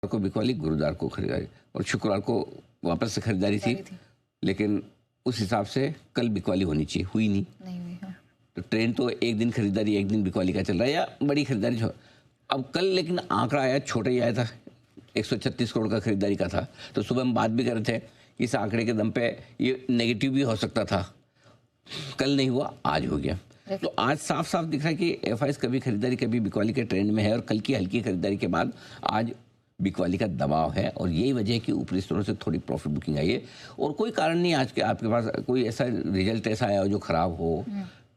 को बिकवाली, गुरुवार को खरीदारी और शुक्रवार को वापस से खरीदारी थी, लेकिन उस हिसाब से कल बिकवाली होनी चाहिए, हुई नहीं। हुई, हाँ। तो ट्रेंड तो एक दिन खरीदारी एक दिन बिकवाली का चल रहा है या बड़ी खरीदारी। अब कल लेकिन आंकड़ा आया, छोटा ही आया था, 136 करोड़ का खरीदारी का था। तो सुबह हम बात भी कर रहे थे कि इस आंकड़े के दम पे ये नेगेटिव भी हो सकता था। कल नहीं हुआ, आज हो गया। तो आज साफ साफ दिख रहा है कि एफआईएस कभी खरीदारी कभी बिकवाली के ट्रेंड में है और कल की हल्की खरीदारी के बाद आज बिकवाली का दबाव है और यही वजह है कि ऊपरी स्तरों से थोड़ी प्रॉफिट बुकिंग आई है। और कोई कारण नहीं आज के आपके पास कोई ऐसा रिजल्ट ऐसा आया हो जो खराब हो,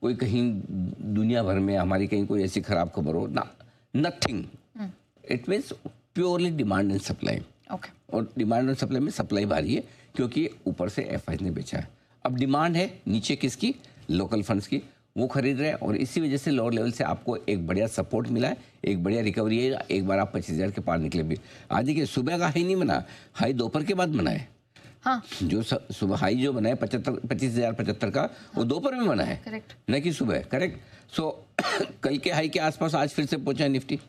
कोई कहीं दुनिया भर में हमारी कहीं कोई ऐसी खराब खबर हो ना, nothing. It means purely demand and supply. और डिमांड एंड सप्लाई में सप्लाई भारी है क्योंकि ऊपर से एफआईएस ने बेचा है। अब डिमांड है नीचे किसकी, लोकल फंड्स की, वो खरीद रहे हैं और इसी वजह से लोअर लेवल से आपको एक बढ़िया सपोर्ट मिला है, एक बढ़िया रिकवरी है। एक बार आप 25,000 के पार निकले भी। आज देखिए सुबह का हाई नहीं बना, हाई दोपहर के बाद बना है। हाँ। जो सुबह हाई जो बना है 25,075 का, वो दोपहर में बना है, करेक्ट, न कि सुबह। करेक्ट। सो कल के हाई के आसपास आज फिर से पहुंचा है निफ्टी,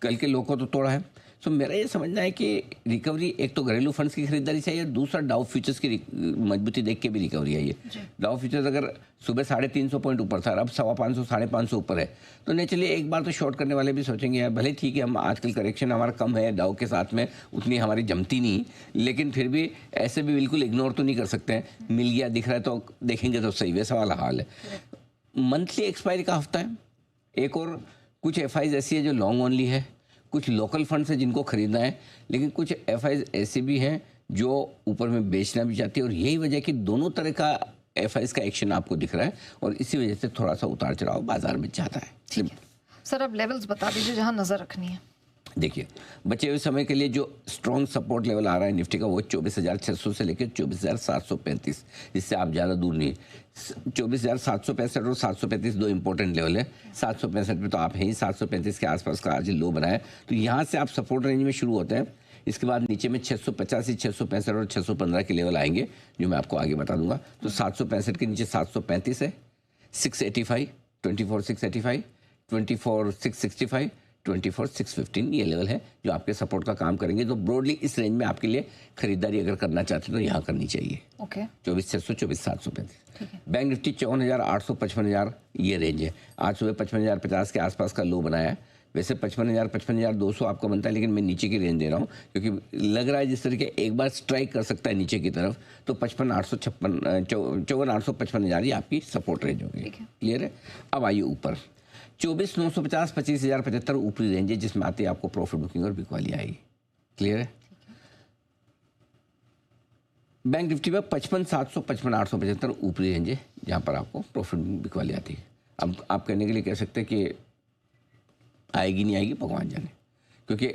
कल के लो को तो तोड़ा है। सो मेरा ये समझना है कि रिकवरी एक तो घरेलू फंड्स की खरीदारी चाहिए, दूसरा डाउ फ्यूचर्स की मजबूती देख के भी रिकवरी आई है। डाउ फ्यूचर्स अगर सुबह 350 पॉइंट ऊपर था, अब 550 550 ऊपर है, तो नहीं चलिए एक बार तो शॉर्ट करने वाले भी सोचेंगे यार भले ठीक है हम आजकल करेक्शन हमारा कम है, डाउ के साथ में उतनी हमारी जमती नहीं, लेकिन फिर भी ऐसे भी बिल्कुल इग्नोर तो नहीं कर सकते हैं। मिल गया दिख रहा है तो देखेंगे तो सही, वैसा वाला हाल है। मंथली एक्सपायरी का हफ्ता है। एक और कुछ एफआईज ऐसी है जो लॉन्ग ओनली है, कुछ लोकल फंड्स है जिनको खरीदना है, लेकिन कुछ एफआईज ऐसे भी हैं जो ऊपर में बेचना भी चाहती है। और यही वजह कि दोनों तरह का एफआईज का एक्शन आपको दिख रहा है और इसी वजह से थोड़ा सा उतार चढ़ाव बाजार में चाहता है। ठीक है सर, अब लेवल्स बता दीजिए जहां नजर रखनी है। देखिए बचे हुए समय के लिए जो स्ट्रॉन्ग सपोर्ट लेवल आ रहा है निफ्टी का वो 24,600 से लेकर 24,735, जिससे आप ज़्यादा दूर नहीं। 24,765 और 735 दो इंपॉर्टेंट लेवल है। 765 पे तो आप हैं ही, 735 के आसपास का आज लो बनाया, तो यहाँ से आप सपोर्ट रेंज में शुरू होते हैं। इसके बाद नीचे में 685, 665 और 615 के लेवल आएंगे जो मैं आपको आगे बता दूंगा। तो 765 के नीचे 735 है, 685, 24,685, 24,665, 24,615 ये लेवल है जो आपके सपोर्ट का काम करेंगे। तो ब्रॉडली इस रेंज में आपके लिए खरीदारी अगर करना चाहते हैं तो यहाँ करनी चाहिए। ओके 24,600, 24,735। बैंक निफ्टी 54,800, 55,000 ये रेंज है। आज सुबह 55,050 के आसपास का लो बनाया है। वैसे 55,000, 55,200 आपका बनता है, लेकिन मैं नीचे की रेंज दे रहा हूँ क्योंकि लग रहा है जिस तरीके एक बार स्ट्राइक कर सकता है नीचे की तरफ, तो 55,856, 54,800, 55,000 ये आपकी सपोर्ट रेंज होगी। क्लियर है। अब आइए ऊपर 24,950, 25,075 ऊपरी रेंज है जिसमें आते आपको प्रॉफिट बुकिंग और बिकवाली आएगी। क्लियर है। बैंक निफ्टी में 55,700, 55,875 ऊपरी रेंज है जहाँ पर आपको प्रॉफिट बिकवाली आती है। अब आप कहने के लिए कह सकते हैं कि आएगी नहीं आएगी भगवान जाने, क्योंकि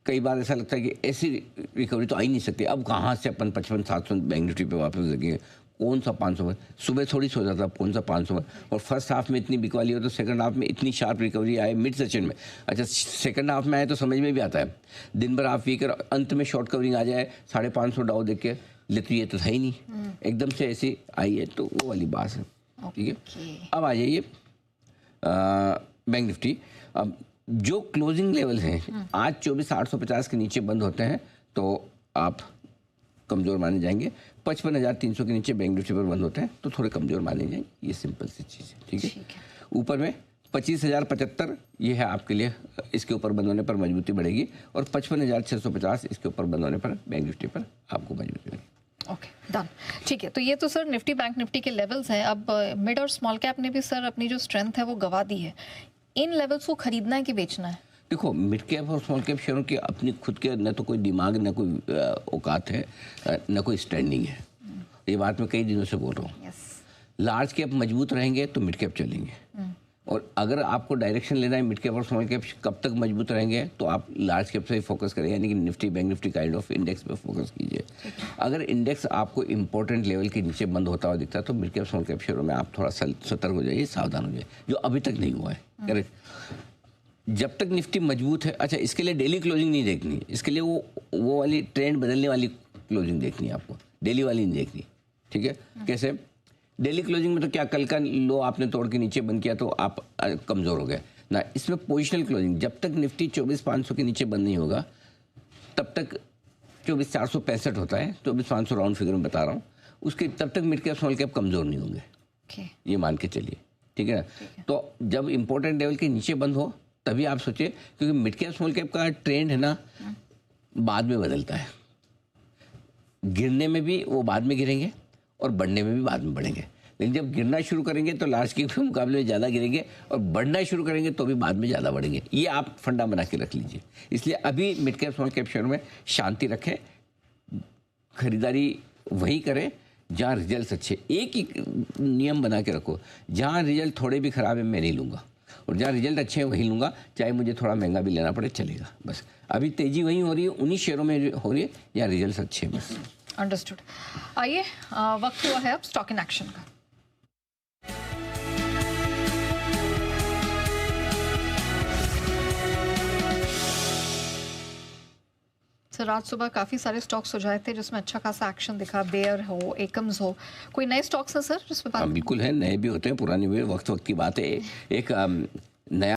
कई बार ऐसा लगता है कि ऐसी रिकवरी तो आ ही नहीं सकती। अब कहाँ से अपन 55,700 बैंक निफ्टी पे वापस लगेंगे, कौन सा 500 सुबह थोड़ी सोचा था, कौन सा 500। और फर्स्ट हाफ में इतनी बिकवाली हो तो सेकंड हाफ में इतनी शार्प रिकवरी आए मिड सेशन में। अच्छा सेकंड हाफ में आए तो समझ में भी आता है, दिन भर आप वीक अंत में शॉर्ट कवरिंग आ जाए 550 डाउ देख के, लेकिन ये तो था ही नहीं, एकदम से ऐसी आई है, तो वो वाली बात है। ठीक है। अब आ जाइए बैंक निफ्टी। अब जो क्लोजिंग लेवल हैं आज 24,850 के नीचे बंद होते हैं तो आप कमज़ोर माने जाएंगे। 55,300 के नीचे बैंक निफ्टी पर बंद होते हैं तो थोड़े कमज़ोर माने जाएंगे। ये सिंपल सी चीज़ है। ठीक है। ऊपर में 25,075 ये है आपके लिए, इसके ऊपर बंद होने पर मजबूती बढ़ेगी और 55,650 इसके ऊपर बंद होने पर बैंक निफ्टी पर आपको मजबूती बढ़ेगी। Okay done. ठीक है, तो ये तो सर निफ्टी बैंक निफ्टी के लेवल्स हैं। अब मिड और स्मॉल कैप ने भी सर अपनी जो स्ट्रेंथ है वो गवा दी है। इन लेवल्स को खरीदना है कि बेचना है? देखो मिड कैप और स्मॉल कैप शेयरों की अपनी खुद के न तो कोई दिमाग, न कोई औकात है, न कोई स्टैंडिंग है। ये बात मैं कई दिनों से बोल रहा हूँ। लार्ज कैप मजबूत रहेंगे तो मिड कैप चलेंगे, और अगर आपको डायरेक्शन लेना है मिड कैप और स्मॉल कैप कब तक मजबूत रहेंगे तो आप लार्ज कैप से ही फोकस करें, यानी कि Nifty bank Nifty kind of index पे फोकस कीजिए। अगर इंडेक्स आपको इंपॉर्टेंट लेवल के नीचे बंद होता हुआ दिखता है तो मिड कैप स्मॉल कैप शेयरों में आप थोड़ा सतर्क हो जाइए, सावधान हो जाइए, जो अभी तक नहीं हुआ है। करेक्ट। जब तक निफ्टी मजबूत है, अच्छा इसके लिए डेली क्लोजिंग नहीं देखनी, इसके लिए वो वाली ट्रेंड बदलने वाली क्लोजिंग देखनी है आपको, डेली वाली नहीं देखनी। ठीक है। कैसे? डेली क्लोजिंग में तो क्या, कल का लो आपने तोड़ के नीचे बंद किया तो आप कमज़ोर हो गए, ना इसमें पोजिशनल क्लोजिंग, जब तक निफ्टी 24,500 के नीचे बंद नहीं होगा तब तक 24,465 होता है, 24,500 राउंड फिगर में बता रहा हूँ, उसके तब तक मिड कैप स्मॉल कैप कमज़ोर नहीं होंगे। ये मान के चलिए, ठीक है ना। तो जब इंपॉर्टेंट लेवल के नीचे बंद हो तभी आप सोचिए, क्योंकि मिड कैप स्मॉल कैप का ट्रेंड है ना बाद में बदलता है। गिरने में भी वो बाद में गिरेंगे और बढ़ने में भी बाद में बढ़ेंगे, लेकिन जब गिरना शुरू करेंगे तो लार्ज कैप के मुकाबले में ज़्यादा गिरेंगे और बढ़ना शुरू करेंगे तो भी बाद में ज़्यादा बढ़ेंगे। ये आप फंडा बना के रख लीजिए। इसलिए अभी mid cap small cap share में शांति रखें, खरीदारी वही करें जहाँ रिजल्ट अच्छे। एक ही नियम बना के रखो, जहाँ रिजल्ट थोड़े भी खराब है मैं नहीं लूँगा, और जहाँ रिजल्ट अच्छे हैं वही लूँगा, चाहे मुझे थोड़ा महंगा भी लेना पड़े चलेगा। बस अभी तेज़ी वहीं हो रही है, उन्हीं शेयरों में हो रही है जहाँ रिजल्ट अच्छे हैं बस। अंडरस्टूड। आइए वक्त हुआ है अब स्टॉक इन एक्शन का। सर आज सुबह काफी सारे स्टॉक्स हो जाए थे जिसमें अच्छा खासा एक्शन दिखा, बेयर हो, एकम्स हो, कोई नए स्टॉक्स हैं सर जिस पे बात? बिल्कुल है, नए भी होते हैं पुराने भी, वक्त वक्त की बात है। एक नया